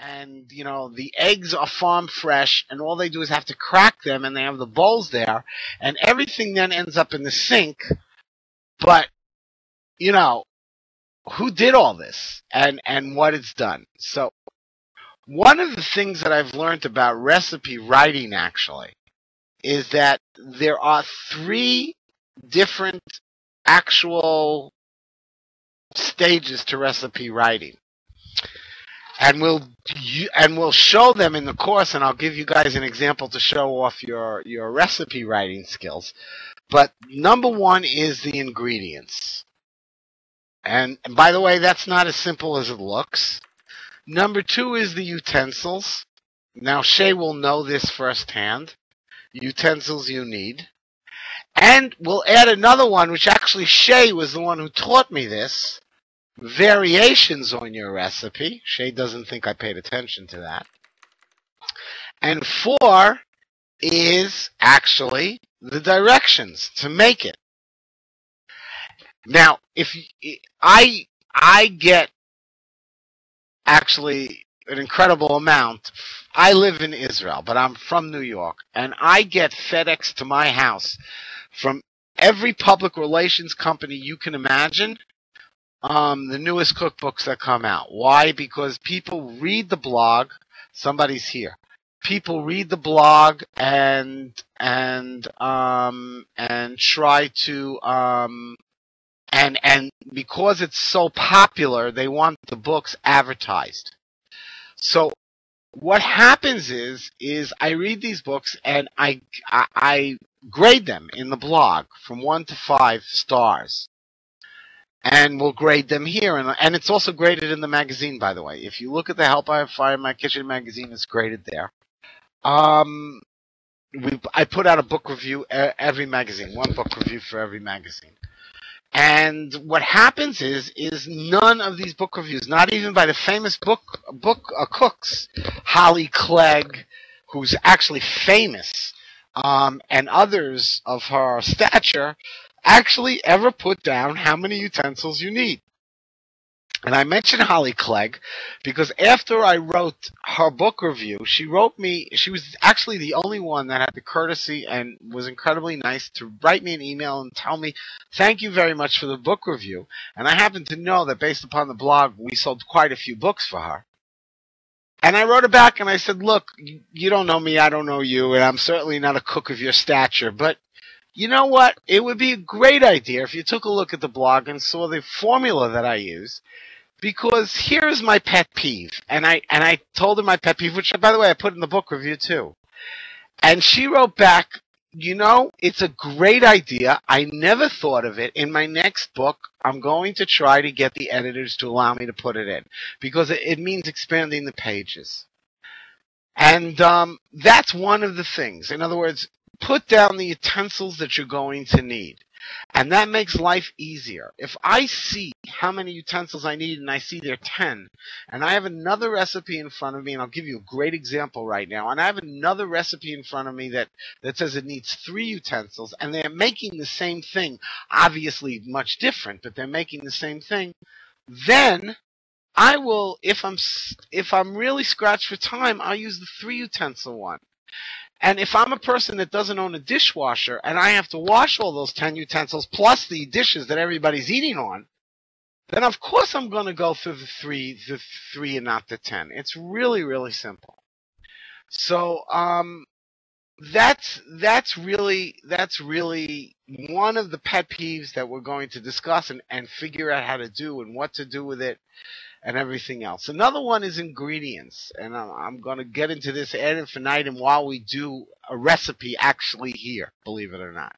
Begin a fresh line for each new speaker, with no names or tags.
and you know the eggs are farm fresh, and all they do is have to crack them, and they have the bowls there, and everything then ends up in the sink. But you know, who did all this and what it's done? So one of the things that I've learned about recipe writing actually is that there are 3 different actual stages to recipe writing. And we'll show them in the course, and I'll give you guys an example to show off your recipe writing skills. But number 1 is the ingredients. And by the way, that's not as simple as it looks. Number 2 is the utensils. Now Shay will know this firsthand. Utensils you need. And we'll add another one, which actually Shay was the one who taught me this. Variations on your recipe. Shay doesn't think I paid attention to that. And 4 is actually the directions to make it. Now, if I get actually an incredible amount. I live in Israel, but I'm from New York, and I get FedEx to my house from every public relations company you can imagine. The newest cookbooks that come out. Why? Because people read the blog. Somebody's here. People read the blog and try to and because it's so popular, they want the books advertised. So what happens is I read these books and I grade them in the blog from 1 to 5 stars. And we'll grade them here. And it's also graded in the magazine, by the way. If you look at the Help I Have Fire in My Kitchen magazine, it's graded there. I put out a book review every magazine, 1 book review for every magazine. And what happens is none of these book reviews, not even by the famous book cooks, Holly Clegg, who's actually famous, and others of her stature, actually ever put down how many utensils you need. And I mentioned Holly Clegg because after I wrote her book review, she wrote me, she was actually the only one that had the courtesy and was incredibly nice to write me an email and tell me, thank you very much for the book review. And I happen to know that based upon the blog, we sold quite a few books for her. And I wrote her back and I said, look, you don't know me, I don't know you, and I'm certainly not a cook of your stature, but you know what? It would be a great idea if you took a look at the blog and saw the formula that I use, because here's my pet peeve. And I told her my pet peeve, which, by the way, I put in the book review too. And she wrote back, you know, it's a great idea. I never thought of it. In my next book, I'm going to try to get the editors to allow me to put it in, because it means expanding the pages. And that's one of the things. In other words, put down the utensils that you're going to need. And that makes life easier. If I see how many utensils I need and I see there are 10, and I have another recipe in front of me, and I'll give you a great example right now, and I have another recipe in front of me that says it needs 3 utensils, and they're making the same thing, obviously much different, but they're making the same thing, then I will, if I'm really scratched for time, I'll use the 3 utensil one. And if I'm a person that doesn't own a dishwasher and I have to wash all those 10 utensils plus the dishes that everybody's eating on, then of course I'm going to go through the three and not the 10. It's really, really simple. So that's really one of the pet peeves that we're going to discuss and figure out how to do and what to do with it and everything else. Another one is ingredients, and I'm going to get into this ad infinitum while we do a recipe actually here, believe it or not.